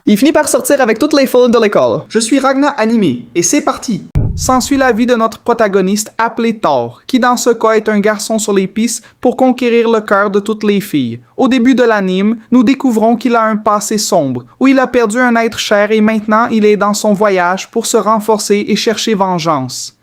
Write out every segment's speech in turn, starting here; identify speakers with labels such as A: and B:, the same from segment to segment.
A: Il finit par sortir avec toutes les foules de l'école.
B: Je suis Ragnar animé, et c'est parti.
A: S'ensuit la vie de notre protagoniste appelé Thor, qui dans ce cas est un garçon sur les pistes pour conquérir le cœur de toutes les filles. Au début de l'anime, nous découvrons qu'il a un passé sombre, où il a perdu un être cher et maintenant il est dans son voyage pour se renforcer et chercher vengeance.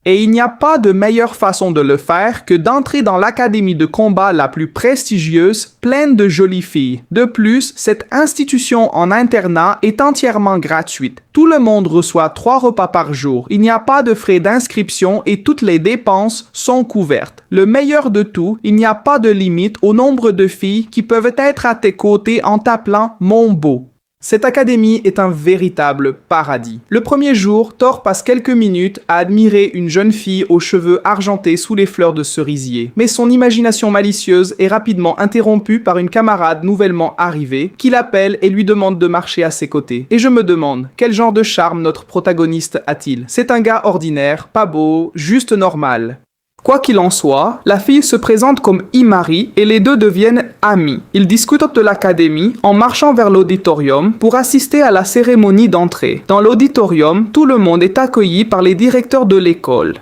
A: Et il n'y a pas de meilleure façon de le faire que d'entrer dans l'académie de combat la plus prestigieuse, pleine de jolies filles. De plus, cette institution en internat est entièrement gratuite. Tout le monde reçoit 3 repas par jour. Il n'y a pas de frais d'inscription et toutes les dépenses sont couvertes. Le meilleur de tout, il n'y a pas de limite au nombre de filles qui peuvent être à tes côtés en t'appelant mon beau. Cette académie est un véritable paradis. Le premier jour, Thor passe quelques minutes à admirer une jeune fille aux cheveux argentés sous les fleurs de cerisier. Mais son imagination malicieuse est rapidement interrompue par une camarade nouvellement arrivée qui l'appelle et lui demande de marcher à ses côtés. Et je me demande, quel genre de charme notre protagoniste a-t-il? C'est un gars ordinaire, pas beau, juste normal. Quoi qu'il en soit, la fille se présente comme Imari et les deux deviennent amis. Ils discutent de l'académie en marchant vers l'auditorium pour assister à la cérémonie d'entrée. Dans l'auditorium, tout le monde est accueilli par les directeurs de l'école.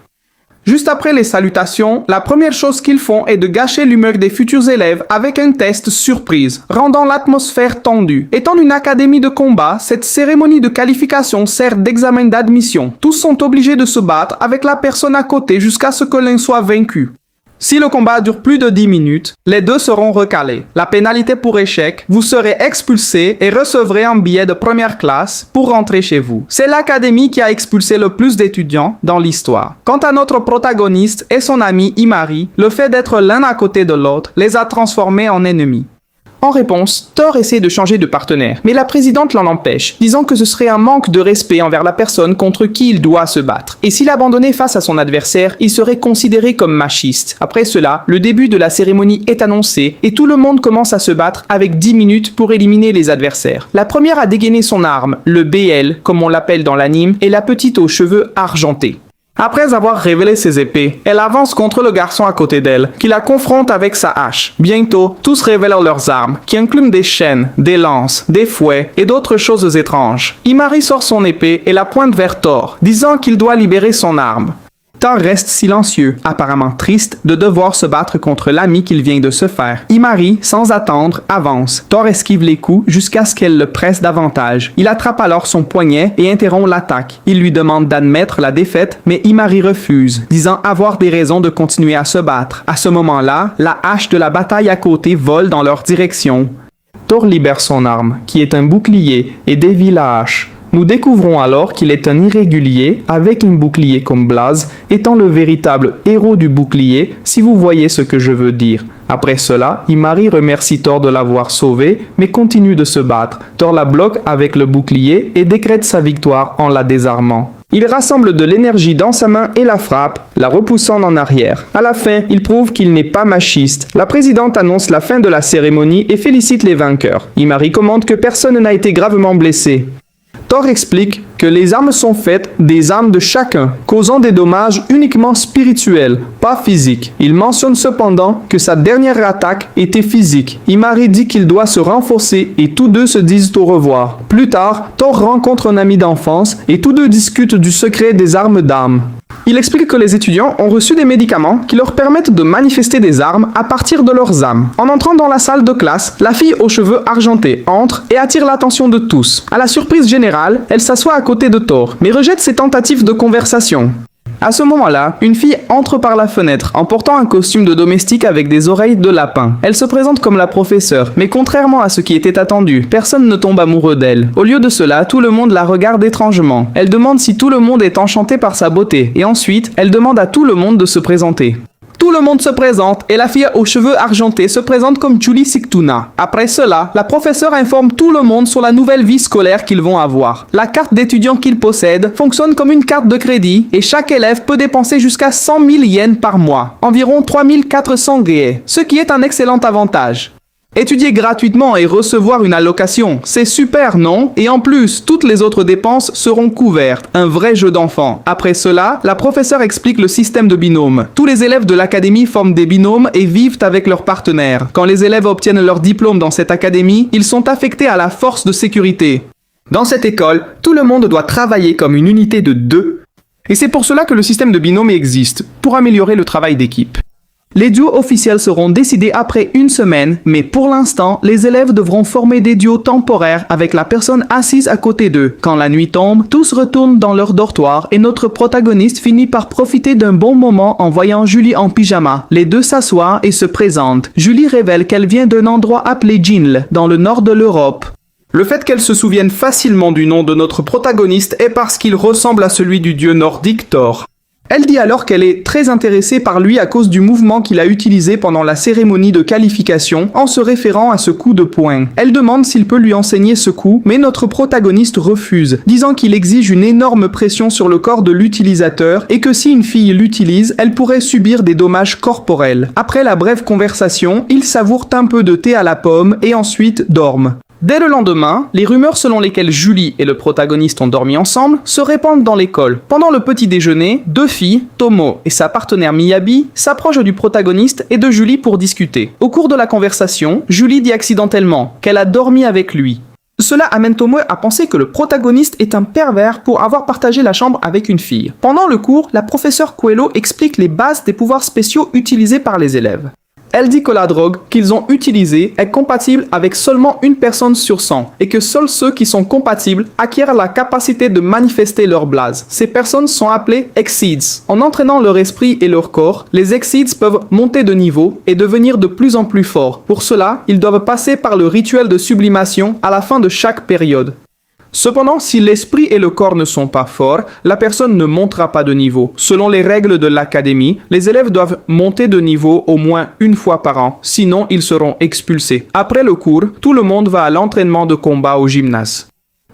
A: Juste après les salutations, la première chose qu'ils font est de gâcher l'humeur des futurs élèves avec un test surprise, rendant l'atmosphère tendue. Étant une académie de combat, cette cérémonie de qualification sert d'examen d'admission. Tous sont obligés de se battre avec la personne à côté jusqu'à ce que l'un soit vaincu. Si le combat dure plus de 10 minutes, les deux seront recalés. La pénalité pour échec, vous serez expulsé et recevrez un billet de première classe pour rentrer chez vous. C'est l'académie qui a expulsé le plus d'étudiants dans l'histoire. Quant à notre protagoniste et son ami Imari, le fait d'être l'un à côté de l'autre les a transformés en ennemis. En réponse, Thor essaie de changer de partenaire, mais la présidente l'en empêche, disant que ce serait un manque de respect envers la personne contre qui il doit se battre. Et s'il abandonnait face à son adversaire, il serait considéré comme machiste. Après cela, le début de la cérémonie est annoncé et tout le monde commence à se battre avec 10 minutes pour éliminer les adversaires. La première a dégainé son arme, le BL, comme on l'appelle dans l'anime, et la petite aux cheveux argentés. Après avoir révélé ses épées, elle avance contre le garçon à côté d'elle, qui la confronte avec sa hache. Bientôt, tous révèlent leurs armes, qui incluent des chaînes, des lances, des fouets et d'autres choses étranges. Imari sort son épée et la pointe vers Thor, disant qu'il doit libérer son arme. Thor reste silencieux, apparemment triste de devoir se battre contre l'ami qu'il vient de se faire. Imari, sans attendre, avance. Thor esquive les coups jusqu'à ce qu'elle le presse davantage. Il attrape alors son poignet et interrompt l'attaque. Il lui demande d'admettre la défaite, mais Imari refuse, disant avoir des raisons de continuer à se battre. À ce moment-là, la hache de la bataille à côté vole dans leur direction. Thor libère son arme, qui est un bouclier, et dévie la hache. Nous découvrons alors qu'il est un irrégulier avec un bouclier comme Blaze, étant le véritable héros du bouclier, si vous voyez ce que je veux dire. Après cela, Imari remercie Thor de l'avoir sauvé, mais continue de se battre. Thor la bloque avec le bouclier et décrète sa victoire en la désarmant. Il rassemble de l'énergie dans sa main et la frappe, la repoussant en arrière. À la fin, il prouve qu'il n'est pas machiste. La présidente annonce la fin de la cérémonie et félicite les vainqueurs. Imari commente que personne n'a été gravement blessé. Thor explique que les armes sont faites des âmes de chacun, causant des dommages uniquement spirituels, pas physiques. Il mentionne cependant que sa dernière attaque était physique. Imari dit qu'il doit se renforcer et tous deux se disent au revoir. Plus tard, Thor rencontre un ami d'enfance et tous deux discutent du secret des armes d'âme. Il explique que les étudiants ont reçu des médicaments qui leur permettent de manifester des armes à partir de leurs âmes. En entrant dans la salle de classe, la fille aux cheveux argentés entre et attire l'attention de tous. À la surprise générale, elle s'assoit à côté de Thor, mais rejette ses tentatives de conversation. À ce moment-là, une fille entre par la fenêtre en portant un costume de domestique avec des oreilles de lapin. Elle se présente comme la professeure, mais contrairement à ce qui était attendu, personne ne tombe amoureux d'elle. Au lieu de cela, tout le monde la regarde étrangement. Elle demande si tout le monde est enchanté par sa beauté, et ensuite, elle demande à tout le monde de se présenter. Tout le monde se présente et la fille aux cheveux argentés se présente comme Julie Sigtuna. Après cela, la professeure informe tout le monde sur la nouvelle vie scolaire qu'ils vont avoir. La carte d'étudiant qu'ils possèdent fonctionne comme une carte de crédit et chaque élève peut dépenser jusqu'à 100 000 yens par mois, environ 3 400 guillemets, ce qui est un excellent avantage. Étudier gratuitement et recevoir une allocation, c'est super, non? Et en plus, toutes les autres dépenses seront couvertes. Un vrai jeu d'enfant. Après cela, la professeure explique le système de binôme. Tous les élèves de l'académie forment des binômes et vivent avec leurs partenaires. Quand les élèves obtiennent leur diplôme dans cette académie, ils sont affectés à la force de sécurité.
B: Dans cette école, tout le monde doit travailler comme une unité de deux. Et c'est pour cela que le système de binôme existe, pour améliorer le travail d'équipe.
A: Les duos officiels seront décidés après une semaine, mais pour l'instant, les élèves devront former des duos temporaires avec la personne assise à côté d'eux. Quand la nuit tombe, tous retournent dans leur dortoir et notre protagoniste finit par profiter d'un bon moment en voyant Julie en pyjama. Les deux s'assoient et se présentent. Julie révèle qu'elle vient d'un endroit appelé Jinl, dans le nord de l'Europe.
B: Le fait qu'elle se souvienne facilement du nom de notre protagoniste est parce qu'il ressemble à celui du dieu nordique Thor.
A: Elle dit alors qu'elle est très intéressée par lui à cause du mouvement qu'il a utilisé pendant la cérémonie de qualification en se référant à ce coup de poing. Elle demande s'il peut lui enseigner ce coup, mais notre protagoniste refuse, disant qu'il exige une énorme pression sur le corps de l'utilisateur et que si une fille l'utilise, elle pourrait subir des dommages corporels. Après la brève conversation, ils savourent un peu de thé à la pomme et ensuite dorment. Dès le lendemain, les rumeurs selon lesquelles Julie et le protagoniste ont dormi ensemble se répandent dans l'école. Pendant le petit déjeuner, deux filles, Tomo et sa partenaire Miyabi, s'approchent du protagoniste et de Julie pour discuter. Au cours de la conversation, Julie dit accidentellement qu'elle a dormi avec lui. Cela amène Tomo à penser que le protagoniste est un pervers pour avoir partagé la chambre avec une fille. Pendant le cours, la professeure Coelho explique les bases des pouvoirs spéciaux utilisés par les élèves. Elle dit que la drogue qu'ils ont utilisée est compatible avec seulement une personne sur 100 et que seuls ceux qui sont compatibles acquièrent la capacité de manifester leur blaze. Ces personnes sont appelées Exceeds. En entraînant leur esprit et leur corps, les Exceeds peuvent monter de niveau et devenir de plus en plus forts. Pour cela, ils doivent passer par le rituel de sublimation à la fin de chaque période. Cependant, si l'esprit et le corps ne sont pas forts, la personne ne montera pas de niveau. Selon les règles de l'académie, les élèves doivent monter de niveau au moins une fois par an, sinon ils seront expulsés. Après le cours, tout le monde va à l'entraînement de combat au gymnase.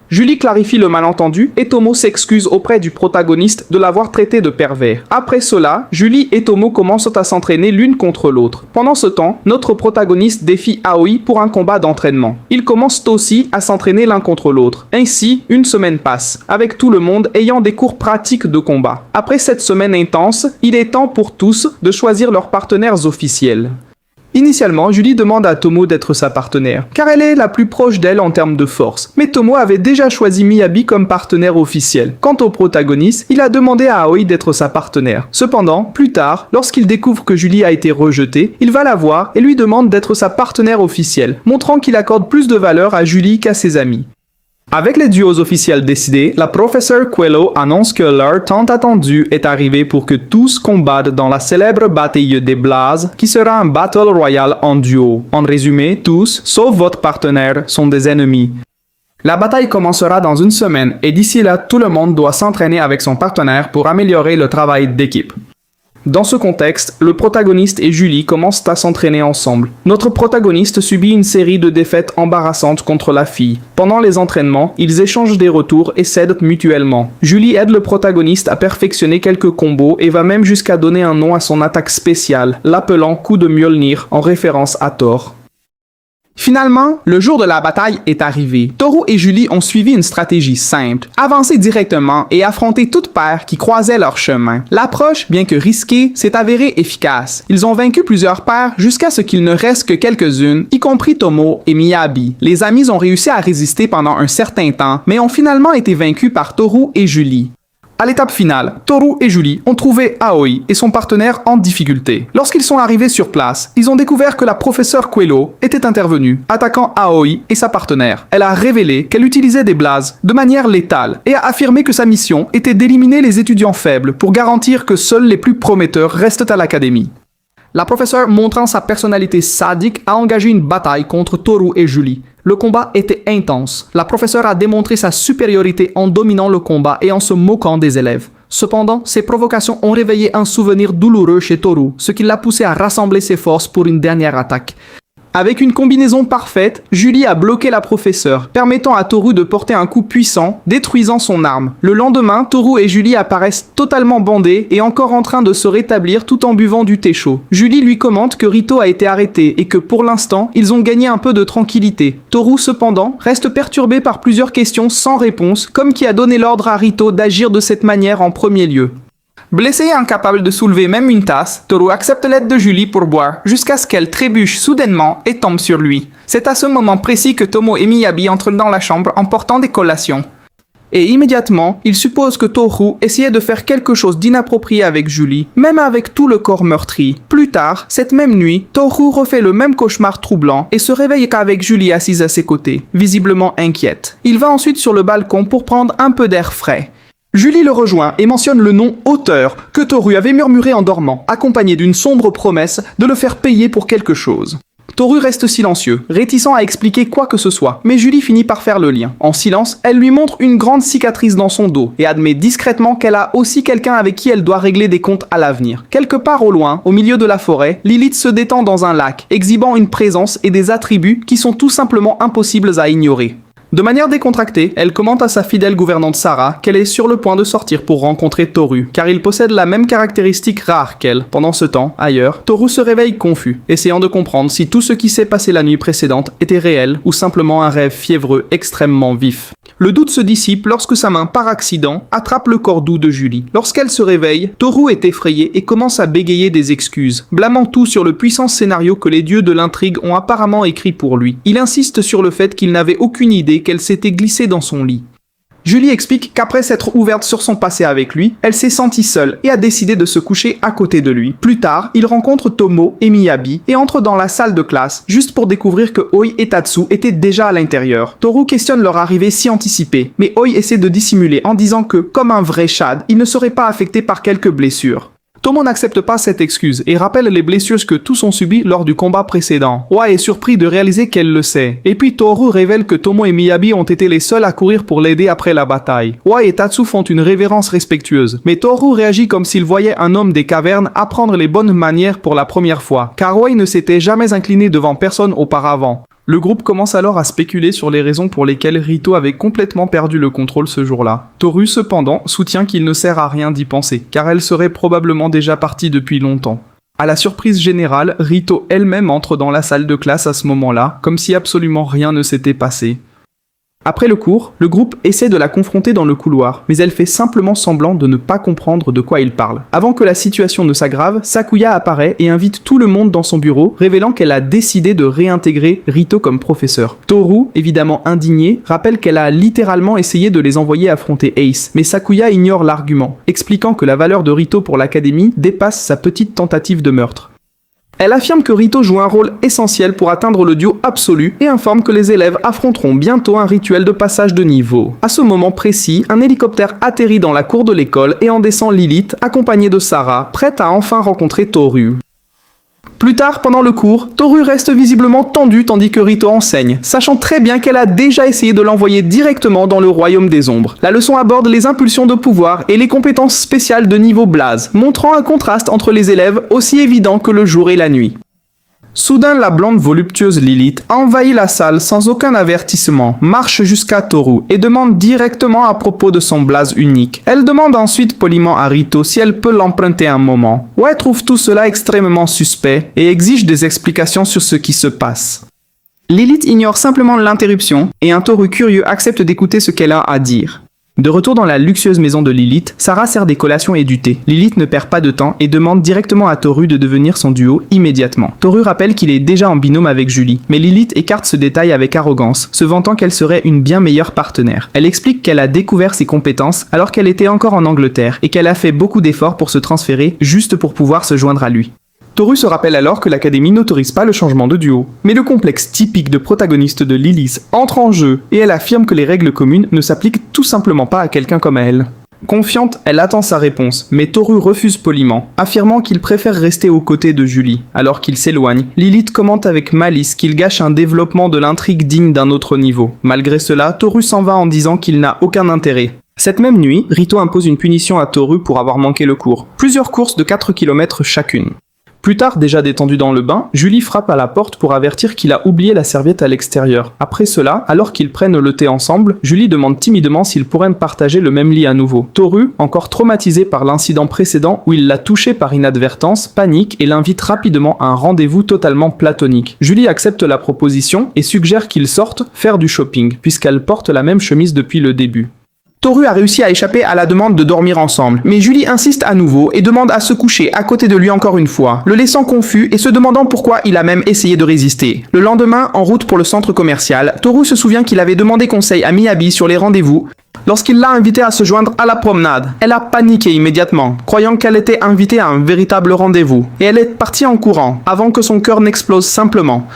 A: Julie clarifie le malentendu et Tomo s'excuse auprès du protagoniste de l'avoir traité de pervers. Après cela, Julie et Tomo commencent à s'entraîner l'une contre l'autre. Pendant ce temps, notre protagoniste défie Aoi pour un combat d'entraînement. Ils commencent aussi à s'entraîner l'un contre l'autre. Ainsi, une semaine passe, avec tout le monde ayant des cours pratiques de combat. Après cette semaine intense, il est temps pour tous de choisir leurs partenaires officiels. Initialement, Julie demande à Tomo d'être sa partenaire, car elle est la plus proche d'elle en termes de force. Mais Tomo avait déjà choisi Miyabi comme partenaire officiel. Quant au protagoniste, il a demandé à Aoi d'être sa partenaire. Cependant, plus tard, lorsqu'il découvre que Julie a été rejetée, il va la voir et lui demande d'être sa partenaire officielle, montrant qu'il accorde plus de valeur à Julie qu'à ses amis. Avec les duos officiels décidés, la professeure Coelho annonce que l'heure tant attendue est arrivée pour que tous combattent dans la célèbre bataille des Blazes, qui sera un battle royal en duo. En résumé, tous, sauf votre partenaire, sont des ennemis. La bataille commencera dans une semaine et d'ici là, tout le monde doit s'entraîner avec son partenaire pour améliorer le travail d'équipe. Dans ce contexte, le protagoniste et Julie commencent à s'entraîner ensemble. Notre protagoniste subit une série de défaites embarrassantes contre la fille. Pendant les entraînements, ils échangent des retours et s'aident mutuellement. Julie aide le protagoniste à perfectionner quelques combos et va même jusqu'à donner un nom à son attaque spéciale, l'appelant coup de Mjolnir en référence à Thor. Finalement, le jour de la bataille est arrivé. Toru et Julie ont suivi une stratégie simple, avancer directement et affronter toute paire qui croisait leur chemin. L'approche, bien que risquée, s'est avérée efficace. Ils ont vaincu plusieurs paires jusqu'à ce qu'il ne reste que quelques-unes, y compris Tomo et Miyabi. Les amis ont réussi à résister pendant un certain temps, mais ont finalement été vaincus par Toru et Julie. À l'étape finale, Toru et Julie ont trouvé Aoi et son partenaire en difficulté. Lorsqu'ils sont arrivés sur place, ils ont découvert que la professeure Coelho était intervenue, attaquant Aoi et sa partenaire. Elle a révélé qu'elle utilisait des blazes de manière létale et a affirmé que sa mission était d'éliminer les étudiants faibles pour garantir que seuls les plus prometteurs restent à l'académie. La professeure, montrant sa personnalité sadique, a engagé une bataille contre Toru et Julie. Le combat était intense. La professeure a démontré sa supériorité en dominant le combat et en se moquant des élèves. Cependant, ces provocations ont réveillé un souvenir douloureux chez Toru, ce qui l'a poussé à rassembler ses forces pour une dernière attaque. Avec une combinaison parfaite, Julie a bloqué la professeure, permettant à Toru de porter un coup puissant, détruisant son arme. Le lendemain, Toru et Julie apparaissent totalement bandés et encore en train de se rétablir tout en buvant du thé chaud. Julie lui commente que Rito a été arrêté et que pour l'instant, ils ont gagné un peu de tranquillité. Toru, cependant, reste perturbé par plusieurs questions sans réponse, comme qui a donné l'ordre à Rito d'agir de cette manière en premier lieu. Blessé et incapable de soulever même une tasse, Toru accepte l'aide de Julie pour boire, jusqu'à ce qu'elle trébuche soudainement et tombe sur lui. C'est à ce moment précis que Tomo et Miyabi entrent dans la chambre en portant des collations. Et immédiatement, il suppose que Toru essayait de faire quelque chose d'inapproprié avec Julie, même avec tout le corps meurtri. Plus tard, cette même nuit, Toru refait le même cauchemar troublant et se réveille qu'avec Julie assise à ses côtés, visiblement inquiète. Il va ensuite sur le balcon pour prendre un peu d'air frais. Julie le rejoint et mentionne le nom auteur que Toru avait murmuré en dormant, accompagné d'une sombre promesse de le faire payer pour quelque chose. Toru reste silencieux, réticent à expliquer quoi que ce soit, mais Julie finit par faire le lien. En silence, elle lui montre une grande cicatrice dans son dos et admet discrètement qu'elle a aussi quelqu'un avec qui elle doit régler des comptes à l'avenir. Quelque part au loin, au milieu de la forêt, Lilith se détend dans un lac, exhibant une présence et des attributs qui sont tout simplement impossibles à ignorer. De manière décontractée, elle commente à sa fidèle gouvernante Sarah qu'elle est sur le point de sortir pour rencontrer Toru, car il possède la même caractéristique rare qu'elle. Pendant ce temps, ailleurs, Toru se réveille confus, essayant de comprendre si tout ce qui s'est passé la nuit précédente était réel ou simplement un rêve fiévreux extrêmement vif. Le doute se dissipe lorsque sa main, par accident, attrape le corps doux de Julie. Lorsqu'elle se réveille, Toru est effrayé et commence à bégayer des excuses, blâmant tout sur le puissant scénario que les dieux de l'intrigue ont apparemment écrit pour lui. Il insiste sur le fait qu'il n'avait aucune idée qu'elle s'était glissée dans son lit. Julie explique qu'après s'être ouverte sur son passé avec lui, elle s'est sentie seule et a décidé de se coucher à côté de lui. Plus tard, il rencontre Tomo et Miyabi et entre dans la salle de classe, juste pour découvrir que Oi et Tatsu étaient déjà à l'intérieur. Toru questionne leur arrivée si anticipée, mais Oi essaie de dissimuler en disant que, comme un vrai Shad, il ne serait pas affecté par quelques blessures. Tomo n'accepte pas cette excuse et rappelle les blessures que tous ont subies lors du combat précédent. Oi est surpris de réaliser qu'elle le sait. Et puis Toru révèle que Tomo et Miyabi ont été les seuls à courir pour l'aider après la bataille. Oi et Tatsu font une révérence respectueuse, mais Toru réagit comme s'il voyait un homme des cavernes apprendre les bonnes manières pour la première fois, car Oi ne s'était jamais incliné devant personne auparavant. Le groupe commence alors à spéculer sur les raisons pour lesquelles Rito avait complètement perdu le contrôle ce jour-là. Toru, cependant, soutient qu'il ne sert à rien d'y penser, car elle serait probablement déjà partie depuis longtemps. À la surprise générale, Rito elle-même entre dans la salle de classe à ce moment-là, comme si absolument rien ne s'était passé. Après le cours, le groupe essaie de la confronter dans le couloir, mais elle fait simplement semblant de ne pas comprendre de quoi il parle. Avant que la situation ne s'aggrave, Sakuya apparaît et invite tout le monde dans son bureau, révélant qu'elle a décidé de réintégrer Rito comme professeur. Toru, évidemment indigné, rappelle qu'elle a littéralement essayé de les envoyer affronter Ace, mais Sakuya ignore l'argument, expliquant que la valeur de Rito pour l'académie dépasse sa petite tentative de meurtre. Elle affirme que Rito joue un rôle essentiel pour atteindre le duo absolu et informe que les élèves affronteront bientôt un rituel de passage de niveau. À ce moment précis, un hélicoptère atterrit dans la cour de l'école et en descend Lilith, accompagnée de Sarah, prête à enfin rencontrer Toru. Plus tard, pendant le cours, Toru reste visiblement tendue tandis que Rito enseigne, sachant très bien qu'elle a déjà essayé de l'envoyer directement dans le royaume des ombres. La leçon aborde les impulsions de pouvoir et les compétences spéciales de niveau blaze, montrant un contraste entre les élèves aussi évident que le jour et la nuit. Soudain, la blonde voluptueuse Lilith envahit la salle sans aucun avertissement, marche jusqu'à Toru et demande directement à propos de son blaze unique. Elle demande ensuite poliment à Rito si elle peut l'emprunter un moment. Ouais trouve tout cela extrêmement suspect et exige des explications sur ce qui se passe. Lilith ignore simplement l'interruption et un Toru curieux accepte d'écouter ce qu'elle a à dire. De retour dans la luxueuse maison de Lilith, Sarah sert des collations et du thé. Lilith ne perd pas de temps et demande directement à Toru de devenir son duo immédiatement. Toru rappelle qu'il est déjà en binôme avec Julie, mais Lilith écarte ce détail avec arrogance, se vantant qu'elle serait une bien meilleure partenaire. Elle explique qu'elle a découvert ses compétences alors qu'elle était encore en Angleterre et qu'elle a fait beaucoup d'efforts pour se transférer juste pour pouvoir se joindre à lui. Toru se rappelle alors que l'académie n'autorise pas le changement de duo. Mais le complexe typique de protagoniste de Lilith entre en jeu et elle affirme que les règles communes ne s'appliquent tout simplement pas à quelqu'un comme elle. Confiante, elle attend sa réponse, mais Toru refuse poliment, affirmant qu'il préfère rester aux côtés de Julie. Alors qu'il s'éloigne, Lilith commente avec malice qu'il gâche un développement de l'intrigue digne d'un autre niveau. Malgré cela, Toru s'en va en disant qu'il n'a aucun intérêt. Cette même nuit, Rito impose une punition à Toru pour avoir manqué le cours. Plusieurs courses de 4 km chacune. Plus tard, déjà détendu dans le bain, Julie frappe à la porte pour avertir qu'il a oublié la serviette à l'extérieur. Après cela, alors qu'ils prennent le thé ensemble, Julie demande timidement s'ils pourraient partager le même lit à nouveau. Toru, encore traumatisé par l'incident précédent où il l'a touché par inadvertance, panique et l'invite rapidement à un rendez-vous totalement platonique. Julie accepte la proposition et suggère qu'ils sortent faire du shopping, puisqu'elle porte la même chemise depuis le début.
B: Toru a réussi à échapper à la demande de dormir ensemble, mais Julie insiste à nouveau et demande à se coucher à côté de lui encore une fois, le laissant confus et se demandant pourquoi il a même essayé de résister. Le lendemain, en route pour le centre commercial, Toru se souvient qu'il avait demandé conseil à Miyabi sur les rendez-vous lorsqu'il l'a invitée à se joindre à la promenade. Elle a paniqué immédiatement, croyant qu'elle était invitée à un véritable rendez-vous, et elle est partie en courant, avant que son cœur n'explose simplement.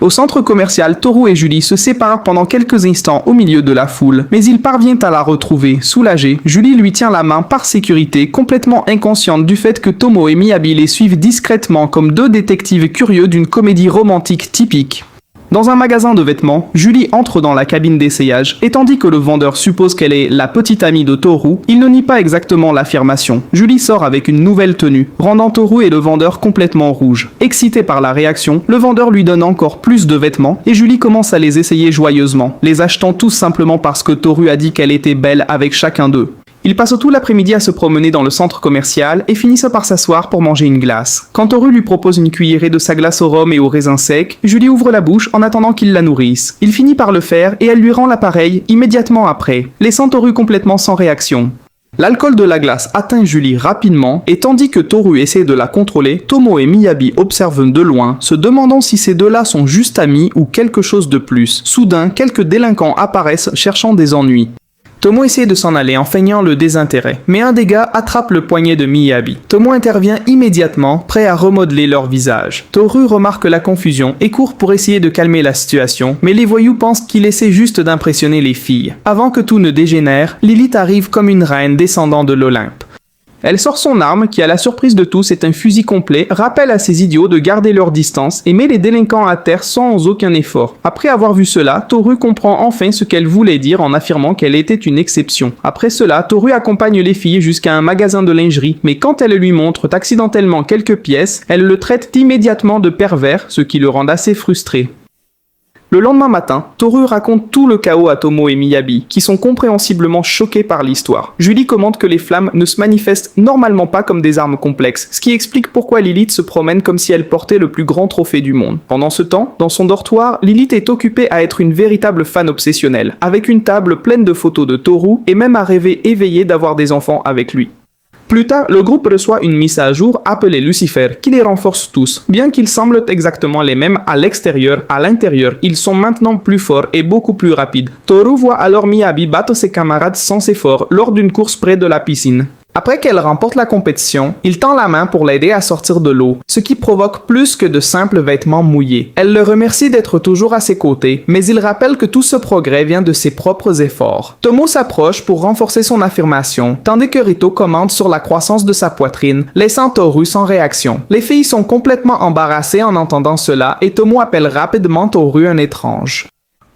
B: Au centre commercial, Toru et Julie se séparent pendant quelques instants au milieu de la foule, mais il parvient à la retrouver. Soulagé, Julie lui tient la main par sécurité, complètement inconsciente du fait que Tomo et Miyabi les suivent discrètement comme deux détectives curieux d'une comédie romantique typique. Dans un magasin de vêtements, Julie entre dans la cabine d'essayage, et tandis que le vendeur suppose qu'elle est la petite amie de Toru, il ne nie pas exactement l'affirmation. Julie sort avec une nouvelle tenue, rendant Toru et le vendeur complètement rouges. Excité par la réaction, le vendeur lui donne encore plus de vêtements, et Julie commence à les essayer joyeusement, les achetant tous simplement parce que Toru a dit qu'elle était belle avec chacun d'eux. Ils passent tout l'après-midi à se promener dans le centre commercial et finissent par s'asseoir pour manger une glace. Quand Toru lui propose une cuillerée de sa glace au rhum et au raisin sec, Julie ouvre la bouche en attendant qu'il la nourrisse. Il finit par le faire et elle lui rend l'appareil immédiatement après, laissant Toru complètement sans réaction. L'alcool de la glace atteint Julie rapidement et tandis que Toru essaie de la contrôler, Tomo et Miyabi observent de loin, se demandant si ces deux-là sont juste amis ou quelque chose de plus. Soudain, quelques délinquants apparaissent cherchant des ennuis. Tomo essaie de s'en aller en feignant le désintérêt, mais un des gars attrape le poignet de Miyabi. Tomo intervient immédiatement, prêt à remodeler leur visage. Toru remarque la confusion et court pour essayer de calmer la situation, mais les voyous pensent qu'il essaie juste d'impressionner les filles. Avant que tout ne dégénère, Lilith arrive comme une reine descendant de l'Olympe. Elle sort son arme, qui à la surprise de tous est un fusil complet, rappelle à ces idiots de garder leur distance et met les délinquants à terre sans aucun effort. Après avoir vu cela, Toru comprend enfin ce qu'elle voulait dire en affirmant qu'elle était une exception. Après cela, Toru accompagne les filles jusqu'à un magasin de lingerie, mais quand elle lui montre accidentellement quelques pièces, elle le traite immédiatement de pervers, ce qui le rend assez frustré. Le lendemain matin, Toru raconte tout le chaos à Tomo et Miyabi, qui sont compréhensiblement choqués par l'histoire. Julie commente que les flammes ne se manifestent normalement pas comme des armes complexes, ce qui explique pourquoi Lilith se promène comme si elle portait le plus grand trophée du monde. Pendant ce temps, dans son dortoir, Lilith est occupée à être une véritable fan obsessionnelle, avec une table pleine de photos de Toru et même à rêver éveillé d'avoir des enfants avec lui. Plus tard, le groupe reçoit une mise à jour appelée Lucifer, qui les renforce tous. Bien qu'ils semblent exactement les mêmes à l'extérieur, à l'intérieur, ils sont maintenant plus forts et beaucoup plus rapides. Toru voit alors Miyabi battre ses camarades sans effort lors d'une course près de la piscine. Après qu'elle remporte la compétition, il tend la main pour l'aider à sortir de l'eau, ce qui provoque plus que de simples vêtements mouillés. Elle le remercie d'être toujours à ses côtés, mais il rappelle que tout ce progrès vient de ses propres efforts. Tomo s'approche pour renforcer son affirmation, tandis que Rito commente sur la croissance de sa poitrine, laissant Toru sans réaction. Les filles sont complètement embarrassées en entendant cela et Tomo appelle rapidement Toru un étrange.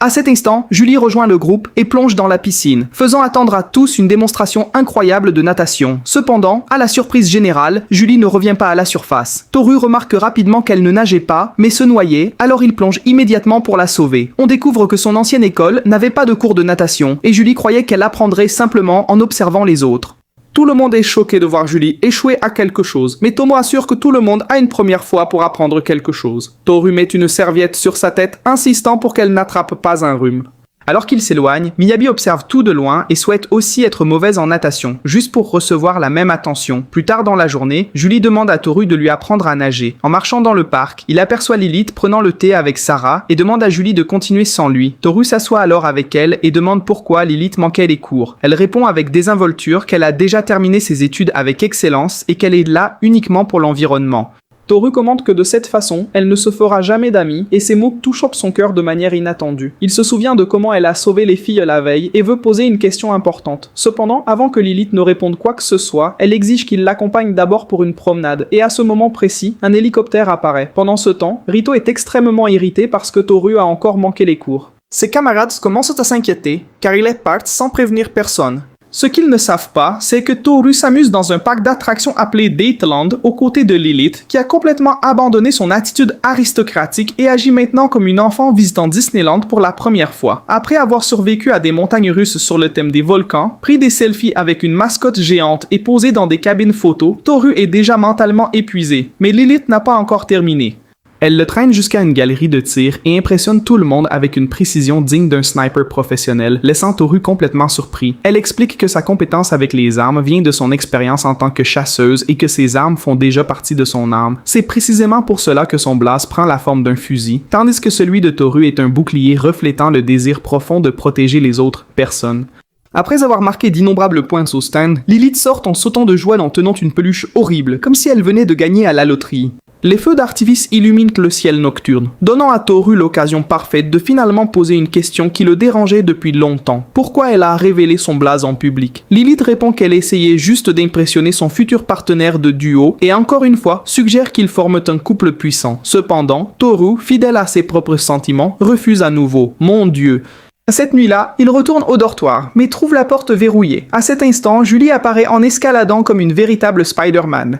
B: À cet instant, Julie rejoint le groupe et plonge dans la piscine, faisant attendre à tous une démonstration incroyable de natation. Cependant, à la surprise générale, Julie ne revient pas à la surface. Toru remarque rapidement qu'elle ne nageait pas, mais se noyait, alors il plonge immédiatement pour la sauver. On découvre que son ancienne école n'avait pas de cours de natation, et Julie croyait qu'elle apprendrait simplement en observant les autres. Tout le monde est choqué de voir Julie échouer à quelque chose, mais Tomo assure que tout le monde a une première fois pour apprendre quelque chose. Toru met une serviette sur sa tête, insistant pour qu'elle n'attrape pas un rhume. Alors qu'il s'éloigne, Miyabi observe tout de loin et souhaite aussi être mauvaise en natation, juste pour recevoir la même attention. Plus tard dans la journée, Julie demande à Toru de lui apprendre à nager. En marchant dans le parc, il aperçoit Lilith prenant le thé avec Sarah et demande à Julie de continuer sans lui. Toru s'assoit alors avec elle et demande pourquoi Lilith manquait les cours. Elle répond avec désinvolture qu'elle a déjà terminé ses études avec excellence et qu'elle est là uniquement pour l'environnement. Toru commente que de cette façon, elle ne se fera jamais d'amis et ces mots touchent son cœur de manière inattendue. Il se souvient de comment elle a sauvé les filles la veille et veut poser une question importante. Cependant, avant que Lilith ne réponde quoi que ce soit, elle exige qu'il l'accompagne d'abord pour une promenade et à ce moment précis, un hélicoptère apparaît. Pendant ce temps, Rito est extrêmement irrité parce que Toru a encore manqué les cours. Ses camarades commencent à s'inquiéter car il est parti sans prévenir personne. Ce qu'ils ne savent pas, c'est que Toru s'amuse dans un parc d'attractions appelé Dateland aux côtés de Lilith, qui a complètement abandonné son attitude aristocratique et agit maintenant comme une enfant visitant Disneyland pour la première fois. Après avoir survécu à des montagnes russes sur le thème des volcans, pris des selfies avec une mascotte géante et posé dans des cabines photos, Toru est déjà mentalement épuisé, mais Lilith n'a pas encore terminé.
A: Elle le traîne jusqu'à une galerie de tir et impressionne tout le monde avec une précision digne d'un sniper professionnel, laissant Toru complètement surpris. Elle explique que sa compétence avec les armes vient de son expérience en tant que chasseuse et que ses armes font déjà partie de son âme. C'est précisément pour cela que son blaze prend la forme d'un fusil, tandis que celui de Toru est un bouclier reflétant le désir profond de protéger les autres personnes. Après avoir marqué d'innombrables points au stand, Lilith sort en sautant de joie en tenant une peluche horrible, comme si elle venait de gagner à la loterie. Les feux d'artifice illuminent le ciel nocturne, donnant à Toru l'occasion parfaite de finalement poser une question qui le dérangeait depuis longtemps. Pourquoi elle a révélé son blaze en public? Lilith répond qu'elle essayait juste d'impressionner son futur partenaire de duo et encore une fois suggère qu'ils forment un couple puissant. Cependant, Toru, fidèle à ses propres sentiments, refuse à nouveau. Mon Dieu! Cette nuit-là, il retourne au dortoir, mais trouve la porte verrouillée. À cet instant, Julie apparaît en escaladant comme une véritable Spider-Man.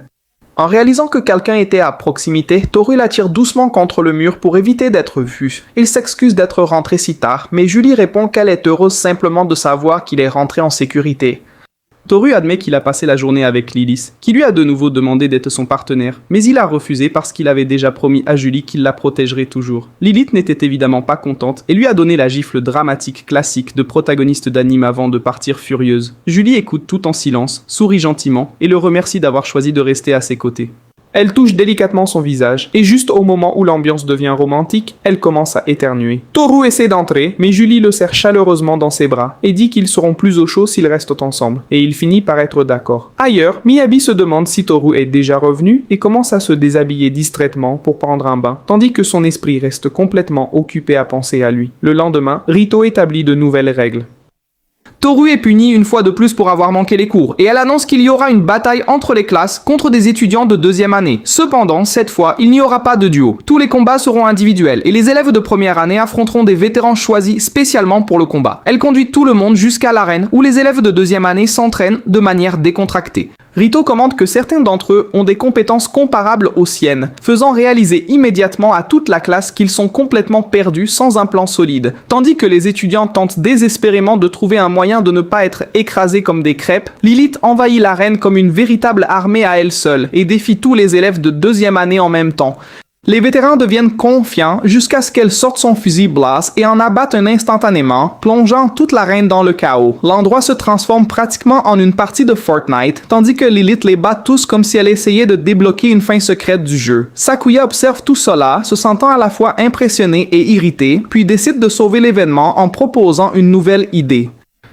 A: En réalisant que quelqu'un était à proximité, Toru l'attire doucement contre le mur pour éviter d'être vu. Il s'excuse d'être rentré si tard, mais Julie répond qu'elle est heureuse simplement de savoir qu'il est rentré en sécurité. Toru admet qu'il a passé la journée avec Lilith, qui lui a de nouveau demandé d'être son partenaire, mais il a refusé parce qu'il avait déjà promis à Julie qu'il la protégerait toujours. Lilith n'était évidemment pas contente et lui a donné la gifle dramatique classique de protagoniste d'anime avant de partir furieuse. Julie écoute tout en silence, sourit gentiment et le remercie d'avoir choisi de rester à ses côtés. Elle touche délicatement son visage, et juste au moment où l'ambiance devient romantique, elle commence à éternuer. Toru essaie d'entrer, mais Julie le serre chaleureusement dans ses bras, et dit qu'ils seront plus au chaud s'ils restent ensemble, et il finit par être d'accord. Ailleurs, Miyabi se demande si Toru est déjà revenu, et commence à se déshabiller distraitement pour prendre un bain, tandis que son esprit reste complètement occupé à penser à lui. Le lendemain, Rito établit de nouvelles règles. Toru est puni une fois de plus pour avoir manqué les cours, et elle annonce qu'il y aura une bataille entre les classes contre des étudiants de deuxième année. Cependant, cette fois, il n'y aura pas de duo. Tous les combats seront individuels, et les élèves de première année affronteront des vétérans choisis spécialement pour le combat. Elle conduit tout le monde jusqu'à l'arène, où les élèves de deuxième année s'entraînent de manière décontractée. Rito commente que certains d'entre eux ont des compétences comparables aux siennes, faisant réaliser immédiatement à toute la classe qu'ils sont complètement perdus sans un plan solide, tandis que les étudiants tentent désespérément de trouver un moyen de ne pas être écrasés comme des crêpes. Lilith envahit l'arène comme une véritable armée à elle seule et défie tous les élèves de deuxième année en même temps. Les vétérans deviennent confiants jusqu'à ce qu'elle sorte son fusil Blast et en abatte un instantanément, plongeant toute l'arène dans le chaos. L'endroit se transforme pratiquement en une partie de Fortnite, tandis que Lilith les bat tous comme si elle essayait de débloquer une fin secrète du jeu. Sakuya observe tout cela, se sentant à la fois impressionné et irrité, puis décide de sauver l'événement en proposant une nouvelle idée.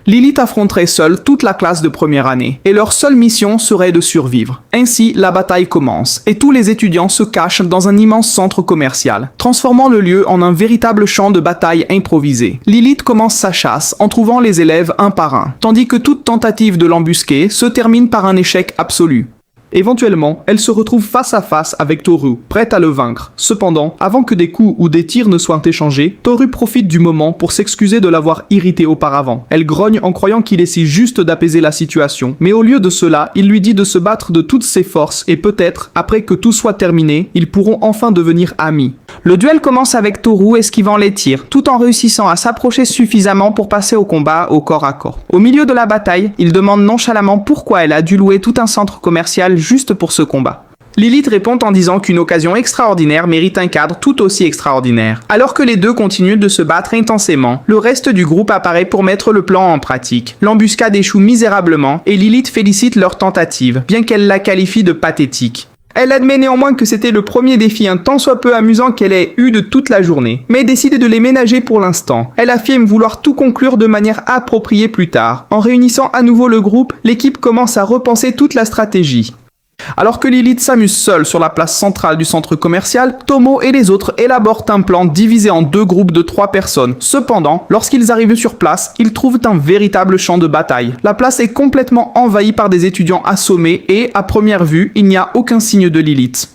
A: Lilith affronterait seule toute la classe de première année, et leur seule mission serait de survivre. Ainsi, la bataille commence, et tous les étudiants se cachent dans un immense centre commercial, transformant le lieu en un véritable champ de bataille improvisé. Lilith commence sa chasse en trouvant les élèves un par un, tandis que toute tentative de l'embusquer se termine par un échec absolu. Éventuellement, elle se retrouve face à face avec Toru, prête à le vaincre. Cependant, avant que des coups ou des tirs ne soient échangés, Toru profite du moment pour s'excuser de l'avoir irrité auparavant. Elle grogne en croyant qu'il essaie juste d'apaiser la situation, mais au lieu de cela, il lui dit de se battre de toutes ses forces et peut-être, après que tout soit terminé, ils pourront enfin devenir amis. Le duel commence avec Toru esquivant les tirs, tout en réussissant à s'approcher suffisamment pour passer au combat au corps à corps. Au milieu de la bataille, il demande nonchalamment pourquoi elle a dû louer tout un centre commercial juste pour ce combat. Lilith répond en disant qu'une occasion extraordinaire mérite un cadre tout aussi extraordinaire. Alors que les deux continuent de se battre intensément, le reste du groupe apparaît pour mettre le plan en pratique. L'embuscade échoue misérablement et Lilith félicite leur tentative, bien qu'elle la qualifie de pathétique. Elle admet néanmoins que c'était le premier défi un tant soit peu amusant qu'elle ait eu de toute la journée, mais décide de les ménager pour l'instant. Elle affirme vouloir tout conclure de manière appropriée plus tard. En réunissant à nouveau le groupe, l'équipe commence à repenser toute la stratégie. Alors que Lilith s'amuse seule sur la place centrale du centre commercial, Tomo et les autres élaborent un plan divisé en deux groupes de 3 personnes. Cependant, lorsqu'ils arrivent sur place, ils trouvent un véritable champ de bataille. La place est complètement envahie par des étudiants assommés et, à première vue, il n'y a aucun signe de Lilith.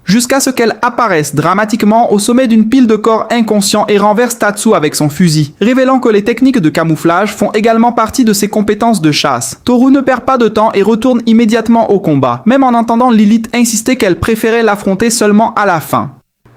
A: Jusqu'à ce qu'elle apparaisse dramatiquement au sommet d'une pile de corps inconscients et renverse Tatsu avec son fusil, révélant que les techniques de camouflage font également partie de ses compétences de chasse. Toru ne perd pas de temps et retourne immédiatement au combat, même en entendant Lilith insister qu'elle préférait l'affronter seulement à la fin.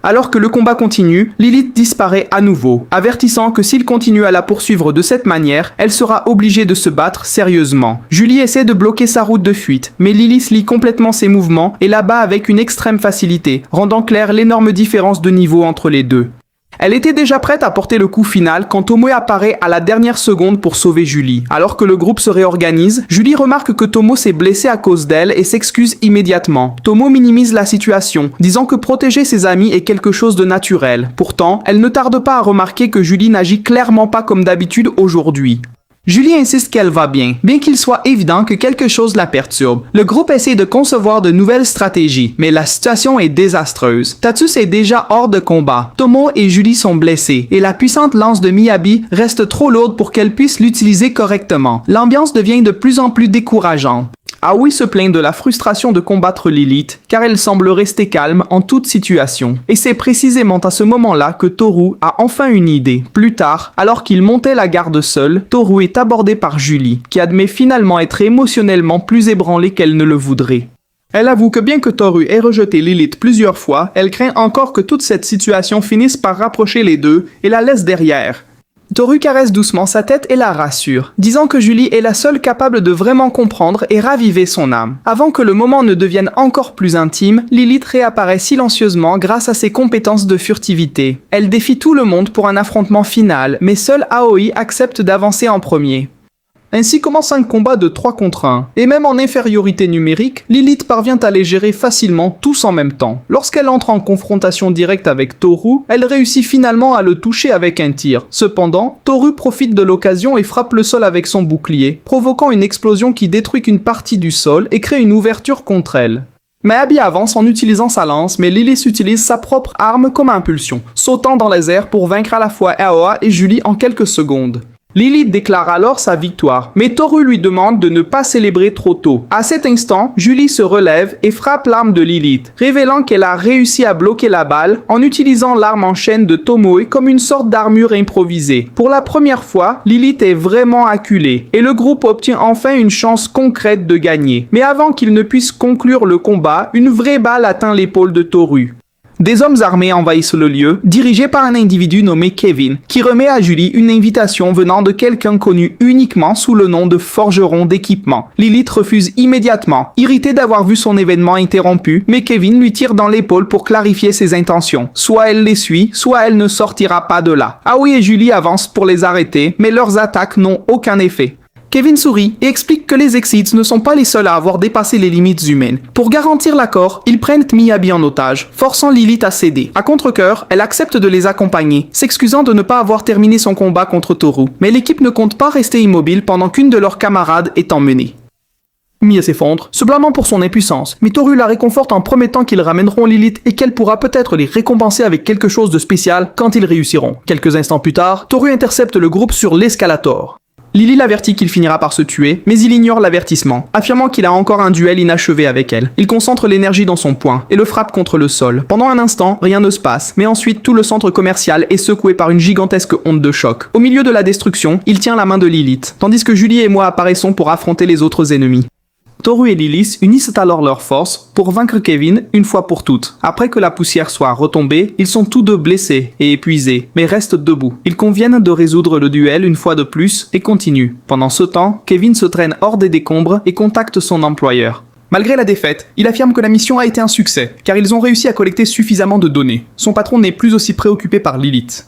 B: Alors que le combat continue, Lilith disparaît à nouveau, avertissant que s'il continue à la poursuivre de cette manière, elle sera obligée de se battre sérieusement. Julie essaie de bloquer sa route de fuite, mais Lilith lit complètement ses mouvements et la bat avec une extrême facilité, rendant claire l'énorme différence de niveau entre les deux. Elle était déjà prête à porter le coup final quand Tomoe apparaît à la dernière seconde pour sauver Julie. Alors que le groupe se réorganise, Julie remarque que Tomo s'est blessé à cause d'elle et s'excuse immédiatement. Tomo minimise la situation, disant que protéger ses amis est quelque chose de naturel. Pourtant, elle ne tarde pas à remarquer que Julie n'agit clairement pas comme d'habitude aujourd'hui. Julie insiste qu'elle va bien qu'il soit évident que quelque chose la perturbe. Le groupe essaie de concevoir de nouvelles stratégies, mais la situation est désastreuse. Tatsus est déjà hors de combat. Tomo et Julie sont blessés, et la puissante lance de Miyabi reste trop lourde pour qu'elle puisse l'utiliser correctement. L'ambiance devient de plus en plus décourageante. Aoi se plaint de la frustration de combattre Lilith, car elle semble rester calme en toute situation. Et c'est précisément à ce moment-là que Toru a enfin une idée. Plus tard, alors qu'il montait la garde seul, Toru est abordé par Julie, qui admet finalement être émotionnellement plus ébranlée qu'elle ne le voudrait. Elle avoue que bien que Toru ait rejeté Lilith plusieurs fois, elle craint encore que toute cette situation finisse par rapprocher les deux et la laisse derrière. Toru caresse doucement sa tête et la rassure, disant que Julie est la seule capable de vraiment comprendre et raviver son âme. Avant que le moment ne devienne encore plus intime, Lilith réapparaît silencieusement grâce à ses compétences de furtivité. Elle défie tout le monde pour un affrontement final, mais seule Aoi accepte d'avancer en premier. Ainsi commence un combat de 3 contre 1, et même en infériorité numérique, Lilith parvient à les gérer facilement tous en même temps. Lorsqu'elle entre en confrontation directe avec Toru, elle réussit finalement à le toucher avec un tir. Cependant, Toru profite de l'occasion et frappe le sol avec son bouclier, provoquant une explosion qui détruit une partie du sol et crée une ouverture contre elle. Miyabi avance en utilisant sa lance, mais Lilith utilise sa propre arme comme impulsion, sautant dans les airs pour vaincre à la fois Aoi et Julie en quelques secondes. Lilith déclare alors sa victoire, mais Toru lui demande de ne pas célébrer trop tôt. À cet instant, Julie se relève et frappe l'arme de Lilith, révélant qu'elle a réussi à bloquer la balle en utilisant l'arme en chaîne de Tomoe comme une sorte d'armure improvisée. Pour la première fois, Lilith est vraiment acculée, et le groupe obtient enfin une chance concrète de gagner. Mais avant qu'il ne puisse conclure le combat, une vraie balle atteint l'épaule de Toru. Des hommes armés envahissent le lieu, dirigés par un individu nommé Kevin, qui remet à Julie une invitation venant de quelqu'un connu uniquement sous le nom de forgeron d'équipement. Lilith refuse immédiatement, irritée d'avoir vu son événement interrompu, mais Kevin lui tire dans l'épaule pour clarifier ses intentions. Soit elle les suit, soit elle ne sortira pas de là. Aoi et Julie avancent pour les arrêter, mais leurs attaques n'ont aucun effet. Kevin sourit et explique que les Exceeds ne sont pas les seuls à avoir dépassé les limites humaines. Pour garantir l'accord, ils prennent Miyabi en otage, forçant Lilith à céder. À contre-cœur, elle accepte de les accompagner, s'excusant de ne pas avoir terminé son combat contre Toru. Mais l'équipe ne compte pas rester immobile pendant qu'une de leurs camarades est emmenée. Mia s'effondre, se blâmant pour son impuissance, mais Toru la réconforte en promettant qu'ils ramèneront Lilith et qu'elle pourra peut-être les récompenser avec quelque chose de spécial quand ils réussiront. Quelques instants plus tard, Toru intercepte le groupe sur l'escalator. Lily l'avertit qu'il finira par se tuer, mais il ignore l'avertissement, affirmant qu'il a encore un duel inachevé avec elle. Il concentre l'énergie dans son poing et le frappe contre le sol. Pendant un instant, rien ne se passe, mais ensuite tout le centre commercial est secoué par une gigantesque onde de choc. Au milieu de la destruction, il tient la main de Lilith, tandis que Julie et moi apparaissons pour affronter les autres ennemis. Toru et Lilith unissent alors leurs forces pour vaincre Kevin une fois pour toutes. Après que la poussière soit retombée, ils sont tous deux blessés et épuisés, mais restent debout. Ils conviennent de résoudre le duel une fois de plus et continuent. Pendant ce temps, Kevin se traîne hors des décombres et contacte son employeur. Malgré la défaite, il affirme que la mission a été un succès, car ils ont réussi à collecter suffisamment de données. Son patron n'est plus aussi préoccupé par Lilith.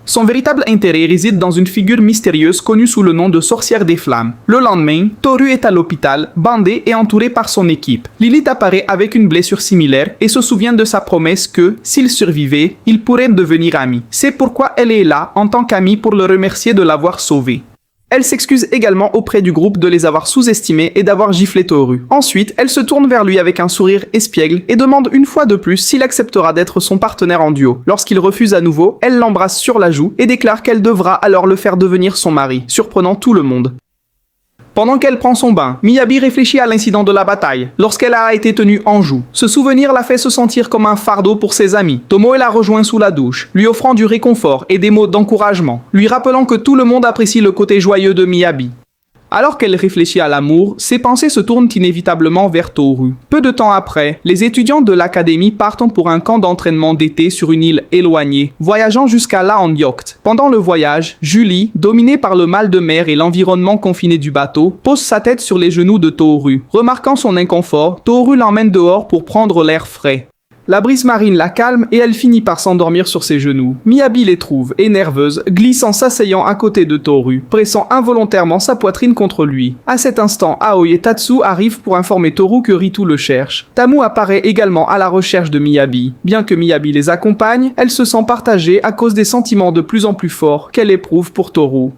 B: Son véritable intérêt réside dans une figure mystérieuse connue sous le nom de Sorcière des Flammes. Le lendemain, Toru est à l'hôpital, bandé et entouré par son équipe. Lilith apparaît avec une blessure similaire et se souvient de sa promesse que, s'il survivait, ils pourraient devenir amis. C'est pourquoi elle est là en tant qu'amie pour le remercier de l'avoir sauvé. Elle s'excuse également auprès du groupe de les avoir sous-estimés et d'avoir giflé Toru. Ensuite, elle se tourne vers lui avec un sourire espiègle et demande une fois de plus s'il acceptera d'être son partenaire en duo. Lorsqu'il refuse à nouveau, elle l'embrasse sur la joue et déclare qu'elle devra alors le faire devenir son mari, surprenant tout le monde. Pendant qu'elle prend son bain, Miyabi réfléchit à l'incident de la bataille, lorsqu'elle a été tenue en joue. Ce souvenir la fait se sentir comme un fardeau pour ses amis. Tomoe la rejoint sous la douche, lui offrant du réconfort et des mots d'encouragement, lui rappelant que tout le monde apprécie le côté joyeux de Miyabi.
A: Alors qu'elle réfléchit à l'amour, ses pensées se tournent inévitablement vers Toru. Peu de temps après, les étudiants de l'académie partent pour un camp d'entraînement d'été sur une île éloignée, voyageant jusqu'à Laonyokt. Pendant le voyage, Julie, dominée par le mal de mer et l'environnement confiné du bateau, pose sa tête sur les genoux de Toru. Remarquant son inconfort, Toru l'emmène dehors pour prendre l'air frais. La brise marine la calme et elle finit par s'endormir sur ses genoux. Miyabi les trouve et nerveuse, glisse en s'asseyant à côté de Toru, pressant involontairement sa poitrine contre lui. À cet instant, Aoi et Tatsu arrivent pour informer Toru que Ritu le cherche. Tamu apparaît également à la recherche de Miyabi. Bien que Miyabi les accompagne, elle se sent partagée à cause des sentiments de plus en plus forts qu'elle éprouve pour Toru.